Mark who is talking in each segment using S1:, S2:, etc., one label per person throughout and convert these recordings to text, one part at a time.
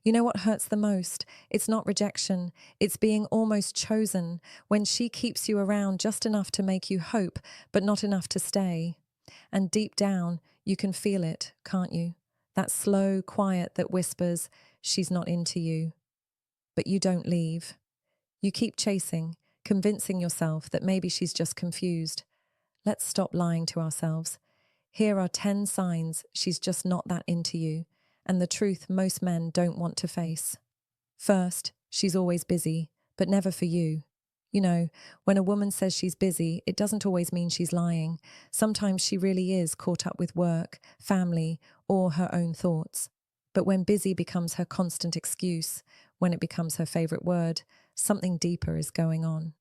S1: You know what hurts the most? It's not rejection, it's being almost chosen when she keeps you around just enough to make you hope, but not enough to stay. And deep down, you can feel it, can't you? That slow quiet that whispers, she's not into you. But you don't leave. You keep chasing, convincing yourself that maybe she's just confused. Let's stop lying to ourselves. Here are 10 signs she's just not that into you, and the truth most men don't want to face. First, she's always busy, but never for you. You know, when a woman says she's busy, it doesn't always mean she's lying. Sometimes she really is caught up with work, family, or her own thoughts. But when busy becomes her constant excuse, when it becomes her favorite word, something deeper is going on.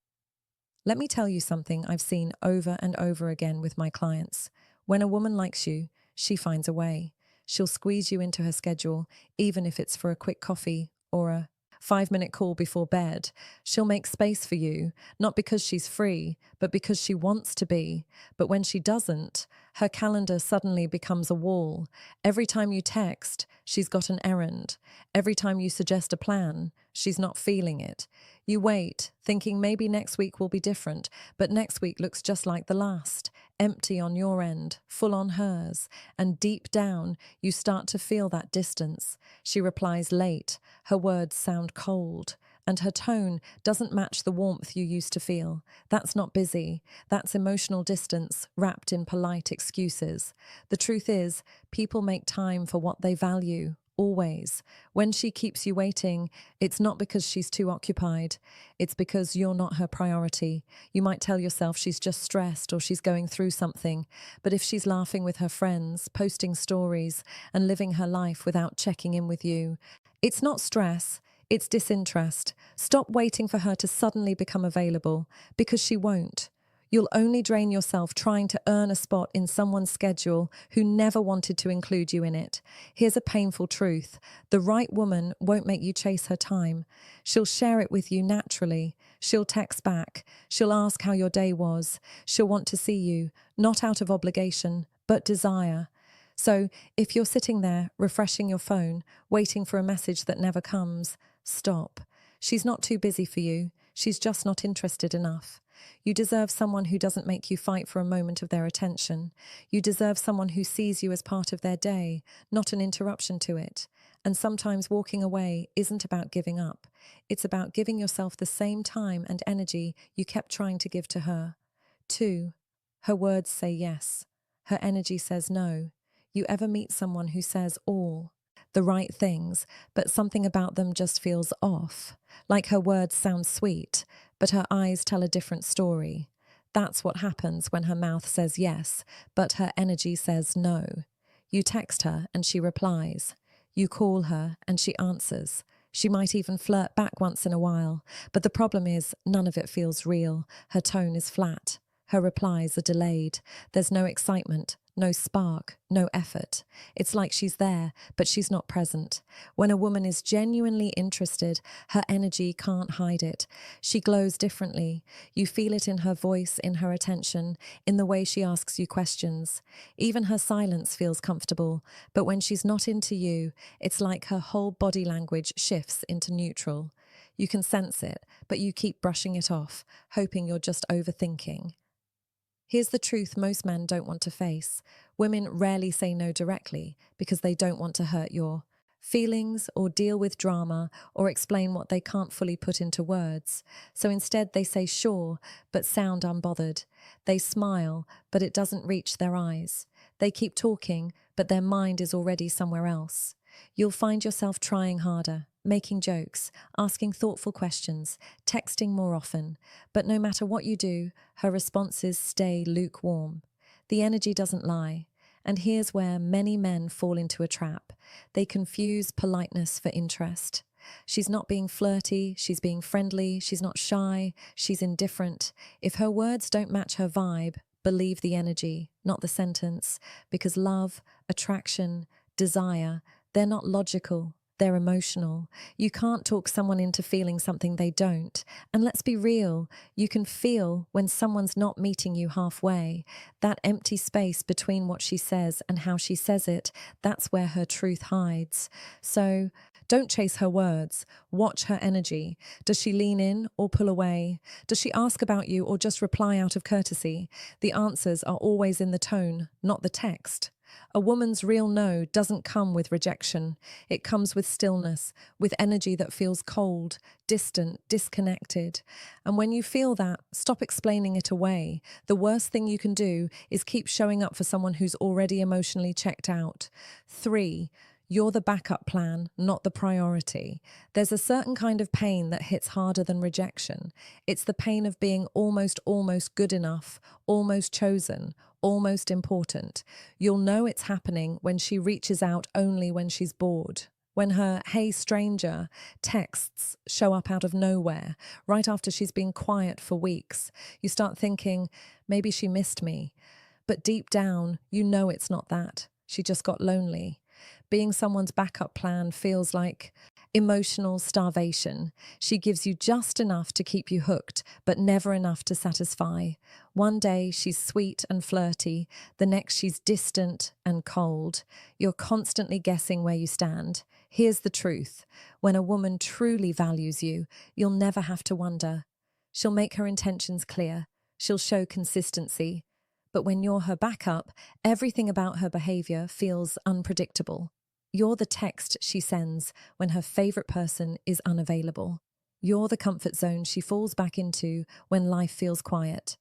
S1: Let me tell you something I've seen over and over again with my clients. When a woman likes you, she finds a way. She'll squeeze you into her schedule, even if it's for a quick coffee or a 5-minute call before bed. She'll make space for you, not because she's free, but because she wants to be. But when she doesn't, her calendar suddenly becomes a wall. Every time you text, she's got an errand. Every time you suggest a plan, she's not feeling it. You wait, thinking maybe next week will be different, but next week looks just like the last, empty on your end, full on hers, and deep down, you start to feel that distance. She replies late, her words sound cold, and her tone doesn't match the warmth you used to feel. That's not busy, that's emotional distance wrapped in polite excuses. The truth is, people make time for what they value. Always. When she keeps you waiting, it's not because she's too occupied. It's because you're not her priority. You might tell yourself she's just stressed or she's going through something. But if she's laughing with her friends, posting stories, and living her life without checking in with you, it's not stress. It's disinterest. Stop waiting for her to suddenly become available, because she won't. You'll only drain yourself trying to earn a spot in someone's schedule who never wanted to include you in it. Here's a painful truth. The right woman won't make you chase her time. She'll share it with you naturally. She'll text back. She'll ask how your day was. She'll want to see you, not out of obligation, but desire. So if you're sitting there, refreshing your phone, waiting for a message that never comes, stop. She's not too busy for you. She's just not interested enough. You deserve someone who doesn't make you fight for a moment of their attention. You deserve someone who sees you as part of their day, not an interruption to it. And sometimes walking away isn't about giving up. It's about giving yourself the same time and energy you kept trying to give to her. 2. Her words say yes. Her energy says no. You ever meet someone who says all the right things, but something about them just feels off? Like her words sound sweet, but her eyes tell a different story. That's what happens when her mouth says yes, but her energy says no. You text her and she replies. You call her and she answers. She might even flirt back once in a while, but the problem is none of it feels real. Her tone is flat. Her replies are delayed. There's no excitement, no spark, no effort. It's like she's there, but she's not present. When a woman is genuinely interested, her energy can't hide it. She glows differently. You feel it in her voice, in her attention, in the way she asks you questions. Even her silence feels comfortable, but when she's not into you, it's like her whole body language shifts into neutral. You can sense it, but you keep brushing it off, hoping you're just overthinking. Here's the truth most men don't want to face. Women rarely say no directly because they don't want to hurt your feelings or deal with drama or explain what they can't fully put into words. So instead they say sure, but sound unbothered. They smile, but it doesn't reach their eyes. They keep talking, but their mind is already somewhere else. You'll find yourself trying harder, making jokes, asking thoughtful questions, texting more often. But no matter what you do, her responses stay lukewarm. The energy doesn't lie. And here's where many men fall into a trap. They confuse politeness for interest. She's not being flirty, she's being friendly, she's not shy, she's indifferent. If her words don't match her vibe, believe the energy, not the sentence, because love, attraction, desire, they're not logical, they're emotional. You can't talk someone into feeling something they don't. And let's be real, you can feel when someone's not meeting you halfway. That empty space between what she says and how she says it, that's where her truth hides. So Don't chase her words. Watch her energy. Does she lean in or pull away? Does she ask about you or just reply out of courtesy? The answers are always in the tone, not the text. A woman's real no doesn't come with rejection. It comes with stillness, with energy that feels cold, distant, disconnected. And when you feel that, stop explaining it away. The worst thing you can do is keep showing up for someone who's already emotionally checked out. 3. You're the backup plan, not the priority. There's a certain kind of pain that hits harder than rejection. It's the pain of being almost good enough, almost chosen, almost important. You'll know it's happening when she reaches out only when she's bored. When her "hey stranger" texts show up out of nowhere, right after she's been quiet for weeks. You start thinking, maybe she missed me. But deep down, you know it's not that. She just got lonely. Being someone's backup plan feels like emotional starvation. She gives you just enough to keep you hooked, but never enough to satisfy. One day she's sweet and flirty, the next she's distant and cold. You're constantly guessing where you stand. Here's the truth. When a woman truly values you, you'll never have to wonder. She'll make her intentions clear. She'll show consistency. But when you're her backup, everything about her behavior feels unpredictable. You're the text she sends when her favorite person is unavailable. You're the comfort zone she falls back into when life feels quiet.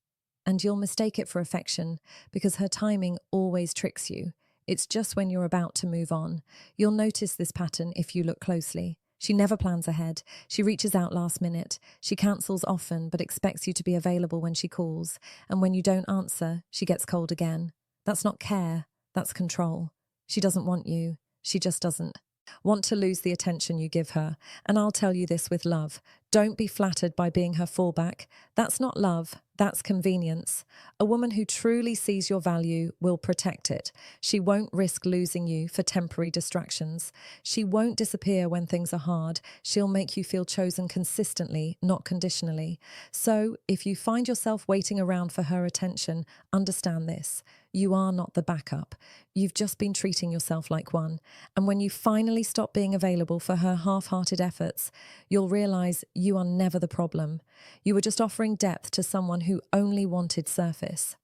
S1: And you'll mistake it for affection because her timing always tricks you. It's just when you're about to move on. You'll notice this pattern if you look closely. She never plans ahead. She reaches out last minute. She cancels often but expects you to be available when she calls. And when you don't answer, she gets cold again. That's not care, that's control. She doesn't want you. She just doesn't want to lose the attention you give her. And I'll tell you this with love. Don't be flattered by being her fallback. That's not love. That's convenience. A woman who truly sees your value will protect it. She won't risk losing you for temporary distractions. She won't disappear when things are hard. She'll make you feel chosen consistently, not conditionally. So, if you find yourself waiting around for her attention, understand this. You are not the backup. You've just been treating yourself like one. And when you finally stop being available for her half-hearted efforts, you'll realize you are never the problem. You were just offering depth to someone who only wanted surface.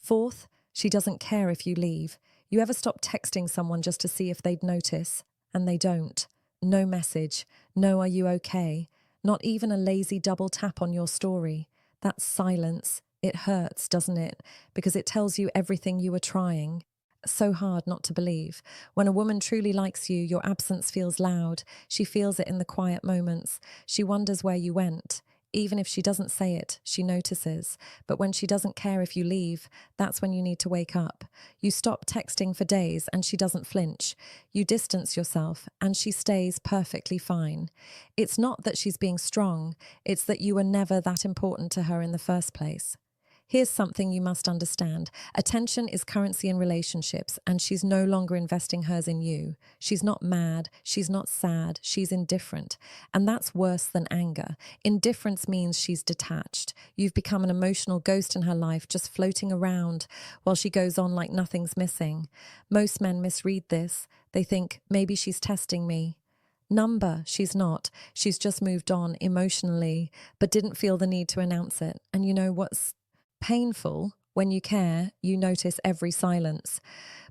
S1: 4th, she doesn't care if you leave. You ever stop texting someone just to see if they'd notice? And they don't. No message. No, are you okay? Not even a lazy double tap on your story. That's silence. It hurts, doesn't it? Because it tells you everything you were trying. So hard not to believe. When a woman truly likes you, your absence feels loud. She feels it in the quiet moments. She wonders where you went. Even if she doesn't say it, she notices. But when she doesn't care if you leave, that's when you need to wake up. You stop texting for days and she doesn't flinch. You distance yourself and she stays perfectly fine. It's not that she's being strong, it's that you were never that important to her in the first place. Here's something you must understand. Attention is currency in relationships, and she's no longer investing hers in you. She's not mad, she's not sad, she's indifferent. And that's worse than anger. Indifference means she's detached. You've become an emotional ghost in her life, just floating around while she goes on like nothing's missing. Most men misread this. They think, maybe she's testing me. She's not. She's just moved on emotionally, but didn't feel the need to announce it. And you know what's painful? When you care, you notice every silence.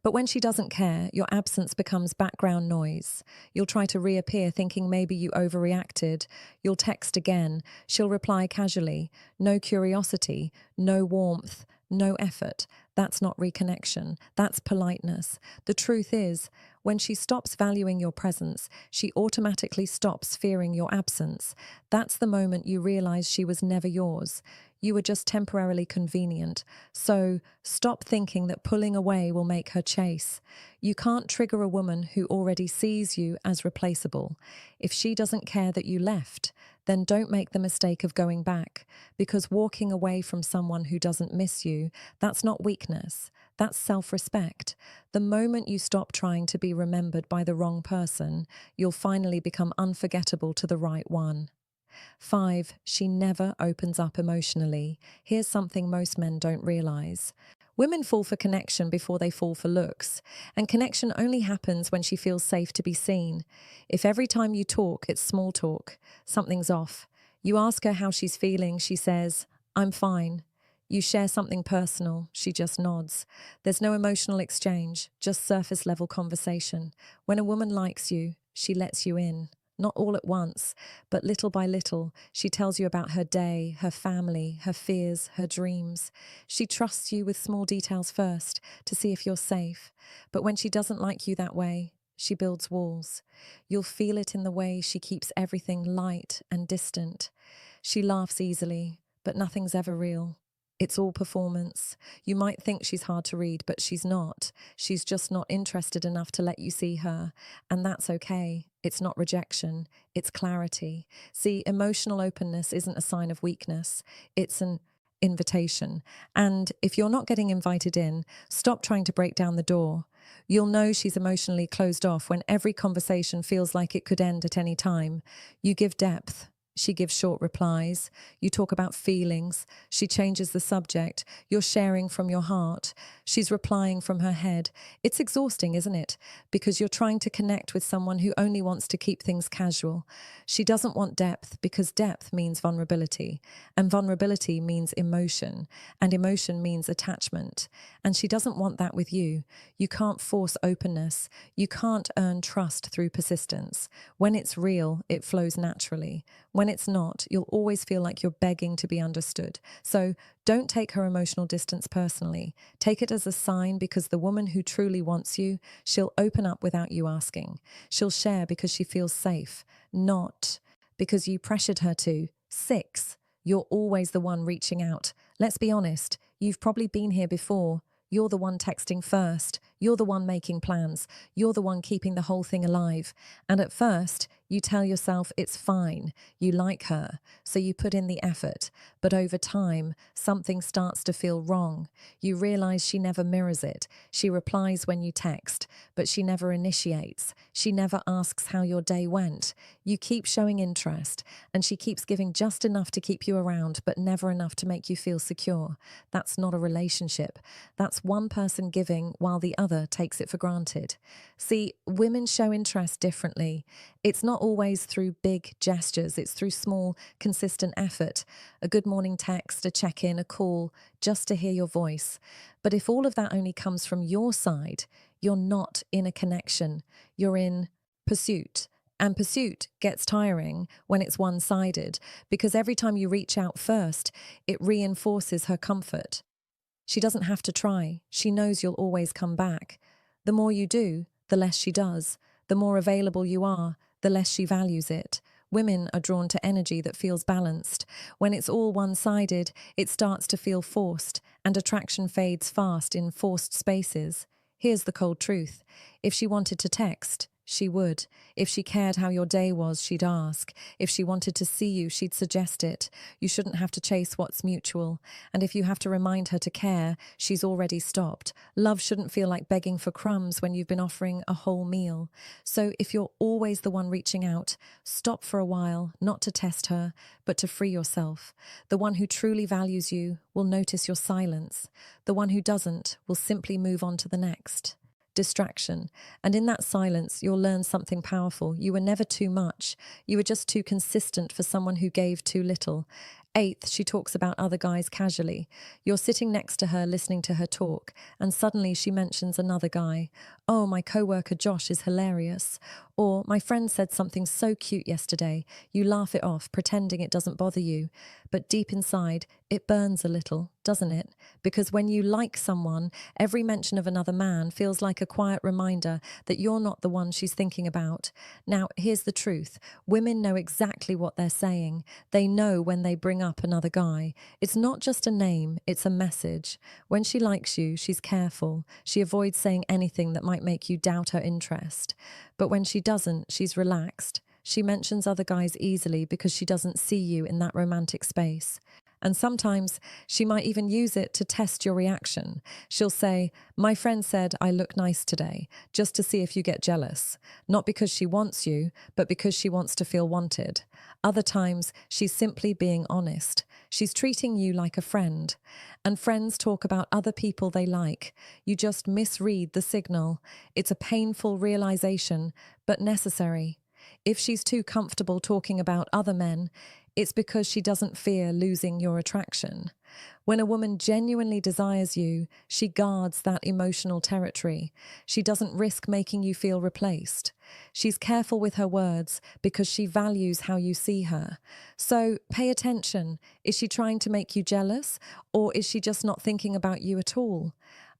S1: But when she doesn't care, your absence becomes background noise. You'll try to reappear thinking maybe you overreacted. You'll text again. She'll reply casually. No curiosity, no warmth, no effort. That's not reconnection. That's politeness. The truth is, when she stops valuing your presence, she automatically stops fearing your absence. That's the moment you realize she was never yours. You were just temporarily convenient. So stop thinking that pulling away will make her chase. You can't trigger a woman who already sees you as replaceable. If she doesn't care that you left, then don't make the mistake of going back, because walking away from someone who doesn't miss you, that's not weakness. That's self-respect. The moment you stop trying to be remembered by the wrong person, you'll finally become unforgettable to the right one. 5, she never opens up emotionally. Here's something most men don't realize. Women fall for connection before they fall for looks, and connection only happens when she feels safe to be seen. If every time you talk, it's small talk, something's off. You ask her how she's feeling, she says, "I'm fine." You share something personal, she just nods. There's no emotional exchange, just surface level conversation. When a woman likes you, she lets you in. Not all at once, but little by little, she tells you about her day, her family, her fears, her dreams. She trusts you with small details first to see if you're safe. But when she doesn't like you that way, she builds walls. You'll feel it in the way she keeps everything light and distant. She laughs easily, but nothing's ever real. It's all performance. You might think she's hard to read, but she's not. She's just not interested enough to let you see her. And that's okay. It's not rejection. It's clarity. See, emotional openness isn't a sign of weakness. It's an invitation. And if you're not getting invited in, stop trying to break down the door. You'll know she's emotionally closed off when every conversation feels like it could end at any time. You give depth. She gives short replies. You talk about feelings. She changes the subject. You're sharing from your heart. She's replying from her head. It's exhausting, isn't it? Because you're trying to connect with someone who only wants to keep things casual. She doesn't want depth because depth means vulnerability. And vulnerability means emotion. And emotion means attachment. And she doesn't want that with you. You can't force openness. You can't earn trust through persistence. When it's real, it flows naturally. When it's not, you'll always feel like you're begging to be understood. So don't take her emotional distance personally. Take it as a sign because the woman who truly wants you, she'll open up without you asking. She'll share because she feels safe, not because you pressured her to. 6. You're always the one reaching out. Let's be honest, you've probably been here before. You're the one texting first. You're the one making plans. You're the one keeping the whole thing alive. And at first, you tell yourself it's fine. You like her, so you put in the effort. But over time, something starts to feel wrong. You realize she never mirrors it. She replies when you text, but she never initiates. She never asks how your day went. You keep showing interest, and she keeps giving just enough to keep you around, but never enough to make you feel secure. That's not a relationship. That's one person giving while the other takes it for granted. See, women show interest differently. It's not always through big gestures. It's through small, consistent effort. A good morning text, a check-in, a call, just to hear your voice. But if all of that only comes from your side, you're not in a connection. You're in pursuit. And pursuit gets tiring when it's one-sided because every time you reach out first, it reinforces her comfort. She doesn't have to try. She knows you'll always come back. The more you do, the less she does. The more available you are, the less she values it. Women are drawn to energy that feels balanced. When it's all one-sided, it starts to feel forced, and attraction fades fast in forced spaces. Here's the cold truth. If she wanted to text, she would. If she cared how your day was, she'd ask. If she wanted to see you, she'd suggest it. You shouldn't have to chase what's mutual. And if you have to remind her to care, she's already stopped. Love shouldn't feel like begging for crumbs when you've been offering a whole meal. So if you're always the one reaching out, stop for a while, not to test her, but to free yourself. The one who truly values you will notice your silence. The one who doesn't will simply move on to the next. Distraction. And in that silence, you'll learn something powerful. You were never too much. You were just too consistent for someone who gave too little. 8th, she talks about other guys casually. You're sitting next to her, listening to her talk, and suddenly she mentions another guy. Oh, my coworker Josh is hilarious. Or, my friend said something so cute yesterday. You laugh it off, pretending it doesn't bother you. But deep inside, it burns a little, doesn't it? Because when you like someone, every mention of another man feels like a quiet reminder that you're not the one she's thinking about. Now, here's the truth. Women know exactly what they're saying. They know when they bring up another guy. It's not just a name, it's a message. When she likes you, she's careful. She avoids saying anything that might make you doubt her interest. But when she doesn't, she's relaxed. She mentions other guys easily because she doesn't see you in that romantic space. And sometimes she might even use it to test your reaction. She'll say, my friend said I look nice today, just to see if you get jealous. Not because she wants you, but because she wants to feel wanted. Other times, she's simply being honest. She's treating you like a friend. And friends talk about other people they like. You just misread the signal. It's a painful realization, but necessary. If she's too comfortable talking about other men, it's because she doesn't fear losing your attraction. When a woman genuinely desires you, she guards that emotional territory. She doesn't risk making you feel replaced. She's careful with her words because she values how you see her. So pay attention. Is she trying to make you jealous, or is she just not thinking about you at all?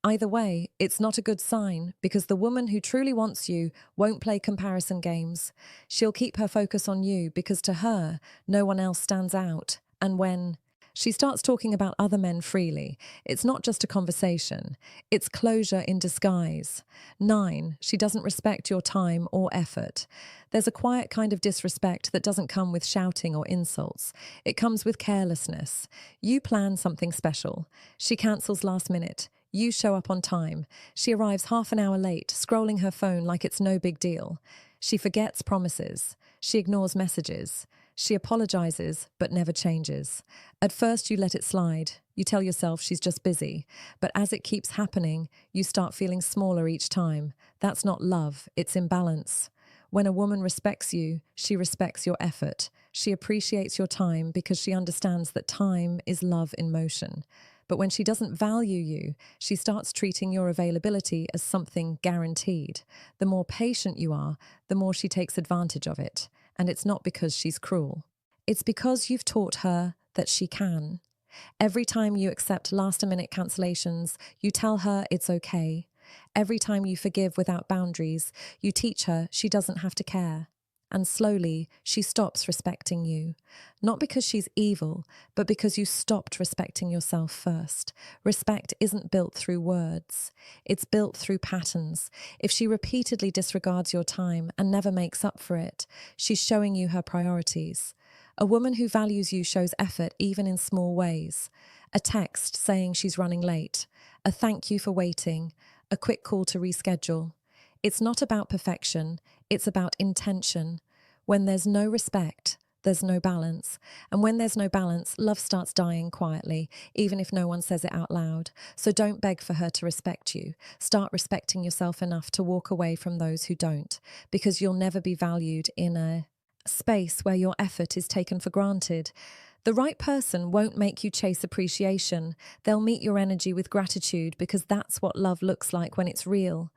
S1: Either way, it's not a good sign, because the woman who truly wants you won't play comparison games. She'll keep her focus on you because to her, no one else stands out. And when she starts talking about other men freely, it's not just a conversation, it's closure in disguise. 9, she doesn't respect your time or effort. There's a quiet kind of disrespect that doesn't come with shouting or insults. It comes with carelessness. You plan something special. She cancels last minute. You show up on time. She arrives half an hour late, scrolling her phone like it's no big deal. She forgets promises. She ignores messages. She apologizes, but never changes. At first, you let it slide. You tell yourself she's just busy. But as it keeps happening, you start feeling smaller each time. That's not love, it's imbalance. When a woman respects you, she respects your effort. She appreciates your time because she understands that time is love in motion. But when she doesn't value you, she starts treating your availability as something guaranteed. The more patient you are, the more she takes advantage of it. And it's not because she's cruel. It's because you've taught her that she can. Every time you accept last-minute cancellations, you tell her it's okay. Every time you forgive without boundaries, you teach her she doesn't have to care. And slowly, she stops respecting you. Not because she's evil, but because you stopped respecting yourself first. Respect isn't built through words. It's built through patterns. If she repeatedly disregards your time and never makes up for it, she's showing you her priorities. A woman who values you shows effort even in small ways. A text saying she's running late. A thank you for waiting. A quick call to reschedule. It's not about perfection, it's about intention. When there's no respect, there's no balance. And when there's no balance, love starts dying quietly, even if no one says it out loud. So don't beg for her to respect you. Start respecting yourself enough to walk away from those who don't, because you'll never be valued in a space where your effort is taken for granted. The right person won't make you chase appreciation. They'll meet your energy with gratitude, because that's what love looks like when it's real.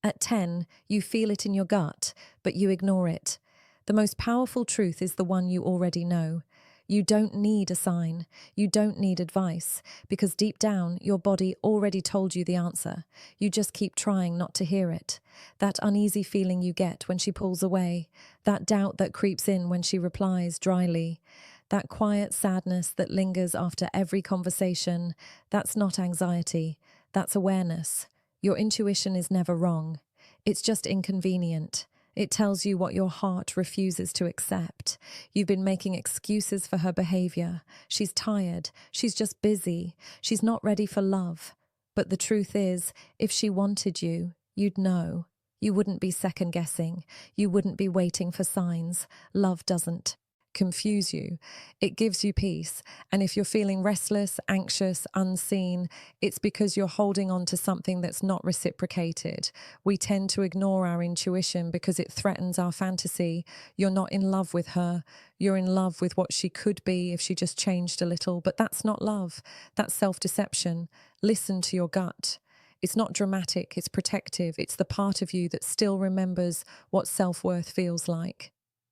S1: At 10, you feel it in your gut, but you ignore it. The most powerful truth is the one you already know. You don't need a sign. You don't need advice, because deep down, your body already told you the answer. You just keep trying not to hear it. That uneasy feeling you get when she pulls away, that doubt that creeps in when she replies dryly, that quiet sadness that lingers after every conversation, that's not anxiety, that's awareness. Your intuition is never wrong. It's just inconvenient. It tells you what your heart refuses to accept. You've been making excuses for her behavior. She's tired. She's just busy. She's not ready for love. But the truth is, if she wanted you, you'd know. You wouldn't be second-guessing. You wouldn't be waiting for signs. Love doesn't confuse you. It gives you peace. And if you're feeling restless, anxious, unseen, it's because you're holding on to something that's not reciprocated. We tend to ignore our intuition because it threatens our fantasy. You're not in love with her. You're in love with what she could be if she just changed a little. But that's not love. That's self-deception. Listen to your gut. It's not dramatic. It's protective. It's the part of you that still remembers what self-worth feels like.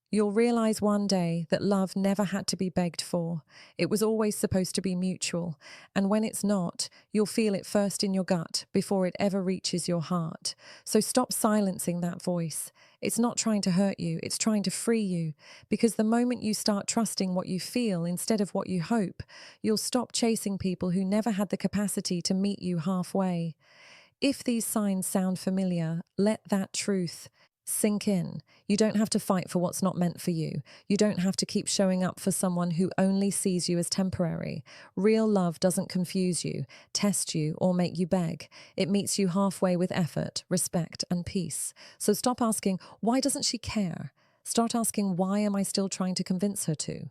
S1: You'll realize one day that love never had to be begged for. It was always supposed to be mutual. And when it's not, you'll feel it first in your gut before it ever reaches your heart. So stop silencing that voice. It's not trying to hurt you. It's trying to free you. Because the moment you start trusting what you feel instead of what you hope, you'll stop chasing people who never had the capacity to meet you halfway. If these signs sound familiar, let that truth sink in. You don't have to fight for what's not meant for you. You don't have to keep showing up for someone who only sees you as temporary. Real love doesn't confuse you, test you, or make you beg. It meets you halfway with effort, respect, and peace. So stop asking, why doesn't she care? Start asking, why am I still trying to convince her to?